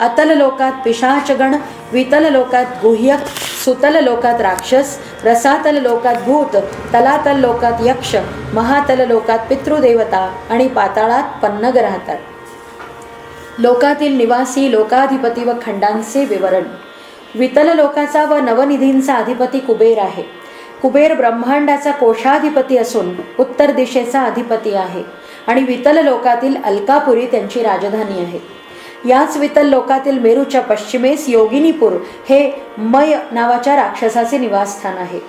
अतल लोकात पिशाचगण, वितल लोकात गुह्यक, सुतल लोकात राक्षस, रसातल लोकात भूत, तलातल लोकात यक्ष, महातल लोकात पितृदेवता आणि पाताळात पन्नग राहतात. लोकातील निवासी, लोकाधिपती व खंडांचे विवरण. वितल लोकाचा व नवनिधींचा अधिपती कुबेर आहे. कुबेर ब्रह्मांडाचा कोशाधिपती असून उत्तर दिशेचा अधिपती आहे आणि वितल लोकातील अलकापुरी त्यांची राजधानी आहे. याच वितल लोकातील मेरूच्या पश्चिमेस योगिनीपूर हे मय नावाच्या राक्षसाचे निवासस्थान आहे.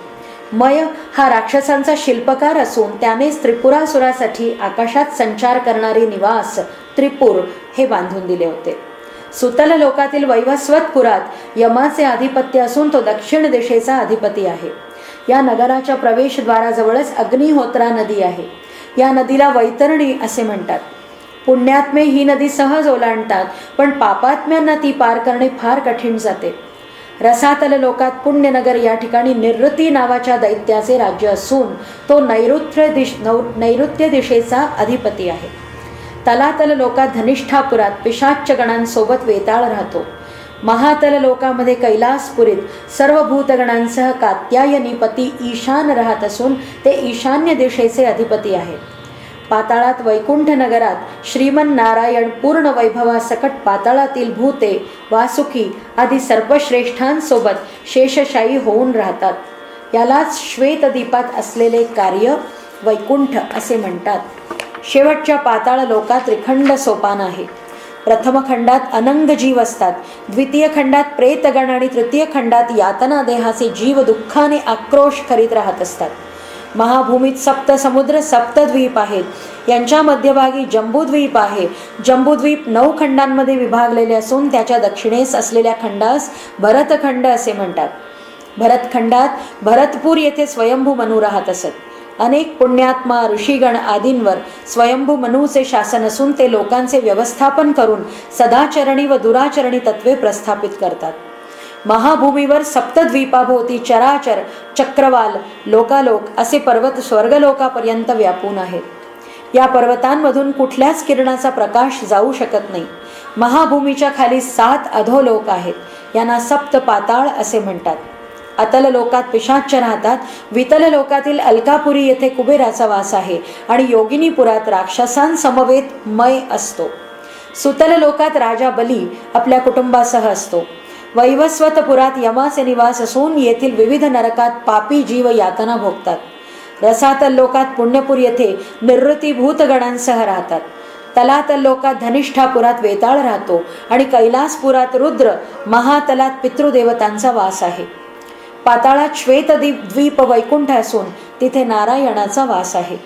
मय हा राक्षसांचा शिल्पकार असून त्यानेच त्रिपुरासुरासाठी आकाशात संचार करणारे निवास त्रिपूर हे बांधून दिले होते. सुतल लोकातील वैवस्वतपुरात यमाचे आधिपत्य असून तो दक्षिण दिशेचा अधिपती आहे. या नगराच्या प्रवेशद्वाराजवळच अग्निहोत्रा नदी आहे. या नदीला वैतरणी असे म्हणतात. पुण्यात्मे ही नदी सहज ओलांडतात, पण पापात्म्यांना ती पार करणे फार कठीण जाते. रसातल लोकात पुण्यनगर या ठिकाणी निवृत्ती नावाच्या दैत्याचे राज्य असून तो नैऋत्य दिशेचा अधिपती आहे. तलातल लोकात धनिष्ठापुरात पिशाच्य गणांसोबत वेताळ राहतो. महातल लोकामध्ये कैलासपुरीत सर्व भूतगणांसह कात्यायनीपती ईशान राहत असून ते ईशान्य दिशेचे अधिपती आहेत. पाताळात वैकुंठ नगरात श्रीमन नारायण पूर्ण वैभवासकट पाताळातील भूते, वासुकी आदी सर्पश्रेष्ठांसोबत शेषशायी होऊन राहतात. यालाच श्वेतदीपात असलेले कार्य वैकुंठ असे म्हणतात. शेवटच्या पाताळ लोकात त्रिखंड सोपान आहे. प्रथम खंडात अनंग जीव असतात, द्वितीय खंडात प्रेतगण आणि तृतीय खंडात यातना देहाचे जीव दुःखाने आक्रोश करीत राहत असतात. महाभूमीत सप्त समुद्र, सप्तद्वीप आहेत. यांच्या मध्यभागी जंबूद्वीप आहे. जंबूद्वीप 9 खंडांमध्ये विभागलेले असून त्याच्या दक्षिणेस असलेल्या खंडास भरतखंड असे म्हणतात. भरतखंडात भरतपूर येथे स्वयंभू मनू राहत असत. अनेक पुण्यात्मा, ऋषीगण आदींवर स्वयंभू मनूचे शासन असून ते लोकांचे व्यवस्थापन करून सदाचरणी व दुराचरणी तत्वे प्रस्थापित करतात. महाभूमीवर सप्तद्वीपाभोवती चराचर, चक्रवाल, लोकालोक असे पर्वत स्वर्गलोकापर्यंत व्यापून आहेत. या पर्वतांमधून कुठल्याच किरणाचा प्रकाश जाऊ शकत नाही. महाभूमीच्या खाली 7 अधोलोक आहेत. यांना सप्त पाताळ असे म्हणतात. अतल लोकात पिशाच्य राहतात. वितल लोकातील अलकापुरी येथे कुबेराचा वास आहे आणि योगिनीपुरात राक्षसांसमवेत मय असतो. सुतल लोकात राजा बली आपल्या कुटुंबासह असतो. वैवस्वतपुरात यमाचे निवास असून येथील विविध नरकात पापी जीव यातना भोगतात. रसातल लोकात पुण्यपूर येथे निवृत्ती भूतगणांसह राहतात. तलातल लोकात धनिष्ठापुरात वेताळ राहतो आणि कैलासपुरात रुद्र, महातलात पितृदेवतांचा वास आहे. पाताळात श्वेतद्वीप वैकुंठ असून तिथे नारायणाचा वास आहे.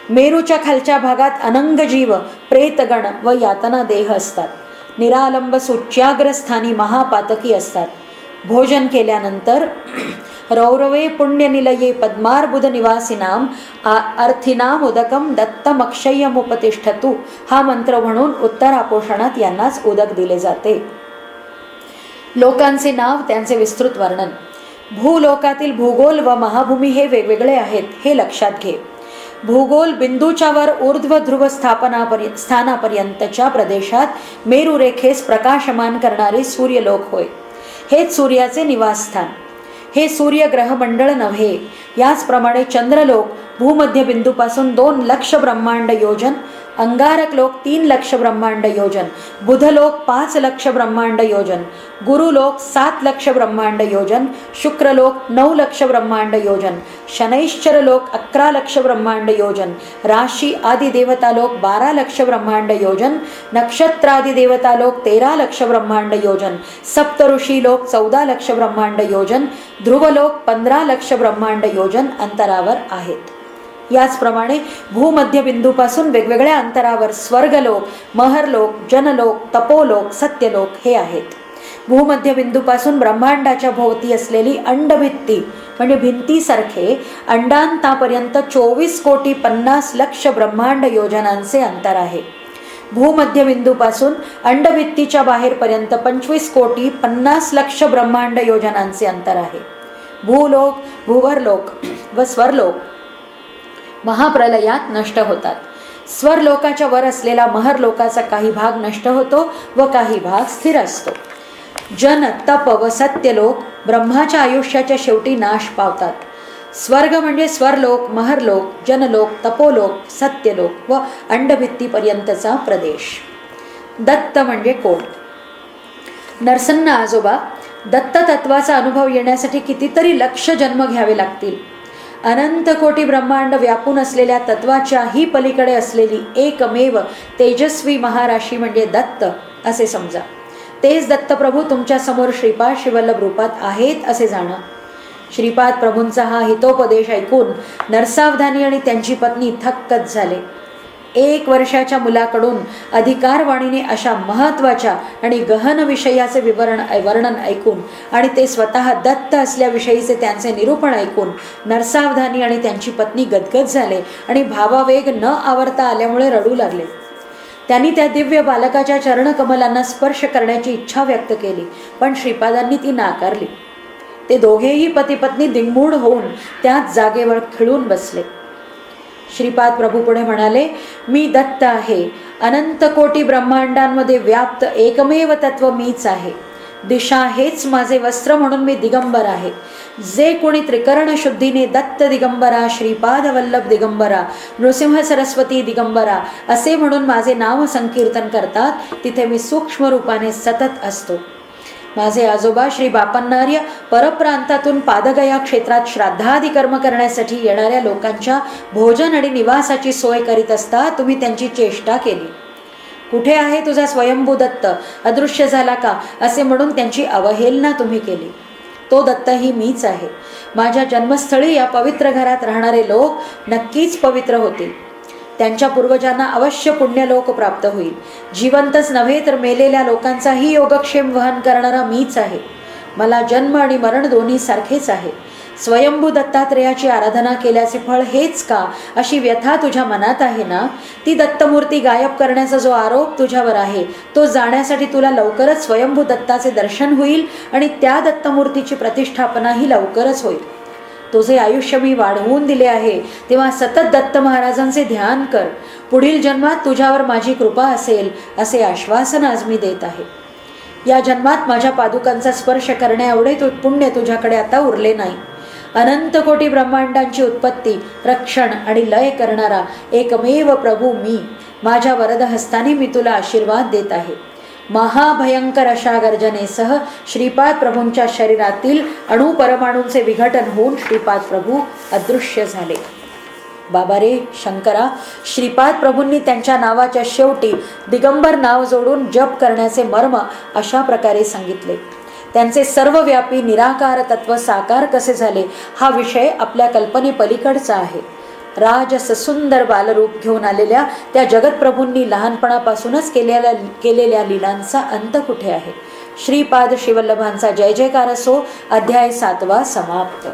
मेरूच्या खालच्या भागात अनंग जीव, प्रेतगण व यातना देह असतात. निरालंब सुच्याग्रस्थानी महापातकी असतात. भोजन केल्यानंतर रौरवे पुण्यनिलये पद्मार्बुद निवासिनाम अर्थीनाम उदकम दत्तमक्षय्यमुपतिष्ठतु हा मंत्र म्हणून उत्तरापोषणात यांनाच उदक दिले जाते. लोकांचे नाव, त्यांचे विस्तृत वर्णन. भूलोकातील भूगोल व महाभूमी हे वेगवेगळे आहेत हे लक्षात घे. भूगोल बिंदूच्या वर ऊर्ध्व ध्रुव स्थानापर्यंतच्या प्रदेशात मेरुरेखेस प्रकाशमान करणारे सूर्यलोक होय. हेच सूर्याचे निवासस्थान. हे सूर्य ग्रहमंडळ नव्हे. याचप्रमाणे चंद्रलोक भूमध्य बिंदूपासून 2 लक्ष ब्रह्मांड योजन, अंगारक लोक 3 लक्ष ब्रह्मांड योजन, बुधलोक 5 लक्ष ब्रह्मांड योजन, गुरुलोक 7 लक्ष ब्रह्मांड योजन, शुक्रलोक 9 लक्ष ब्रह्मांड योजन, शनैश्चर लोक 11 लक्ष ब्रह्मांड योजन, राशी आदी देवतालोक 12 लक्ष ब्रह्मांड योजन, नक्षत्रादी देवतालोक 13 लक्ष ब्रह्मांड योजन, सप्तऋषी लोक 14 लक्ष ब्रह्मांड योजन, ध्रुवलोक 15 लक्ष ब्रह्मांड योजन अंतरावर आहेत. याचप्रमाणे भूमध्य बिंदूपासून वेगवेगळ्या अंतरावर स्वर्गलोक, महरलोक, जनलोक, तपोलोक, सत्यलोक हे आहेत. भूमध्य बिंदूपासून ब्रह्मांडाच्या भोवती असलेली अंडभित्ती म्हणजे भिंतीसारखे अंडांतापर्यंत 24,50,00,000 ब्रह्मांड योजनांचे अंतर आहे. भूमध्यबिंदूपासून अंडभित्तीच्या बाहेरपर्यंत 25,50,00,000 ब्रह्मांड योजनांचे अंतर आहे. भूलोक, भूवरलोक व स्वरलोक महाप्रलयात नष्ट होतात. स्वरलोकाच्या वर असलेला महरलोकाचा काही भाग नष्ट होतो व काही भाग स्थिर असतो. जन, तप व सत्यलोक ब्रह्माच्या आयुष्याच्या शेवटी नाश पावतात. स्वर्ग म्हणजे स्वरलोक, महरलोक, जनलोक, तपोलोक, सत्यलोक व अंडभित्तीपर्यंतचा प्रदेश. दत्त म्हणजे कोण? नरसन्न आजोबा, दत्त तत्वाचा अनुभव येण्यासाठी कितीतरी लक्ष जन्म घ्यावे लागतील. अनंत कोटी ब्रह्मांड व्यापून असलेल्या तत्वाच्याही पलीकडे असलेली एकमेव तेजस्वी महाराशी म्हणजे दत्त असे समजा. तेच दत्तप्रभू तुमच्या समोर श्रीपाद श्रीवल्लभ रूपात आहेत असे जाणा. श्रीपाद प्रभूंचा हा हितोपदेश ऐकून नरसावधानी आणि त्यांची पत्नी थक्कच झाले. 1 वर्षाच्या मुलाकडून अधिकारवाणीने अशा महत्त्वाच्या आणि गहन विषयाचे वर्णन ऐकून आणि ते स्वतः दत्त असल्याविषयीचे त्यांचे निरूपण ऐकून नरसावधानी आणि त्यांची पत्नी गदगद झाले आणि भावावेग न आवरता आल्यामुळे रडू लागले. त्यांनी त्या दिव्य बालकाच्या चरणकमलांना स्पर्श करण्याची इच्छा व्यक्त केली, पण श्रीपादांनी ती नाकारली. ते दोघेही पतिपत्नी दिंगमूढ होऊन त्याच जागेवर खिळून बसले. श्रीपाद प्रभू पुढे म्हणाले, मी दत्त आहे. अनंत कोटी ब्रह्मांडांमध्ये व्याप्त एकमेव तत्व मीच आहे. दिशा हेच माझे वस्त्र म्हणून मी दिगंबर आहे. जे कोणी त्रिकरण शुद्धीने दत्त दिगंबरा, श्रीपाद वल्लभ दिगंबरा, नृसिंह सरस्वती दिगंबरा असे म्हणून माझे नाव संकीर्तन करतात, तिथे मी सूक्ष्म रूपाने सतत असतो. माझे आजोबा श्री बापन्नार्य परप्रांतातून पादगया क्षेत्रात श्राद्धादी कर्म करण्यासाठी येणाऱ्या लोकांच्या भोजन आणि निवासाची सोय करीत असता तुम्ही त्यांची चेष्टा केली. कुठे आहे तुझा स्वयंभू दत्त, अदृश्य झाला का असे म्हणून त्यांची अवहेलना तुम्ही केली. तो दत्तही मीच आहे. माझ्या जन्मस्थळी या पवित्र घरात राहणारे लोक नक्कीच पवित्र होतील. त्यांच्या पूर्वजांना अवश्य पुण्यलोक प्राप्त होईल. जिवंतच नव्हे तर मेलेल्या लोकांचाही योगक्षेम वहन करणारा मीच आहे. मला जन्म आणि मरण दोन्ही सारखेच आहे. स्वयंभू दत्तात्रेयाची आराधना केल्याचे फळ हेच का अशी व्यथा तुझ्या मनात आहे ना? ती दत्तमूर्ती गायब करण्याचा जो आरोप तुझ्यावर आहे तो जाण्यासाठी तुला लवकरच स्वयंभू दत्ताचे दर्शन होईल आणि त्या दत्तमूर्तीची प्रतिष्ठापनाही लवकरच होईल. तुझे आयुष्य मी वाढवून दिले आहे, तेव्हा सतत दत्त महाराजांचे ध्यान कर. पुढील जन्मात तुझ्यावर माझी कृपा असेल असे आश्वासन आज मी देत आहे. या जन्मात माझ्या पादुकांचा स्पर्श करण्याएवढे पुण्य तुझ्याकडे आता उरले नाही. अनंत कोटी ब्रह्मांडांची उत्पत्ती, रक्षण आणि लय करणारा एकमेव प्रभू मी. माझ्या वरदहस्ताने मी तुला आशीर्वाद देत आहे. महाभयंकर अशा गर्जनेसह श्रीपाद प्रभूंच्या शरीरातील अणुपरमाणूंचे विघटन होऊन श्रीपाद प्रभू अदृश्य झाले. बाबा रे शंकरा, श्रीपाद प्रभूंनी त्यांच्या नावाच्या शेवटी दिगंबर नाव जोडून जप करण्याचे मर्म अशा प्रकारे सांगितले. त्यांचे सर्वव्यापी निराकार तत्व साकार कसे झाले हा विषय आपल्या कल्पनेपलीकडचा आहे. राजस सुंदर बालरूप घेऊन आलेल्या त्या जगतप्रभूंनी लहानपणापासूनच केलेल्या लीलांचा अंत कुठे आहे? श्रीपाद श्रीवल्लभांचा जय जयकार असो. अध्याय 7 समाप्त.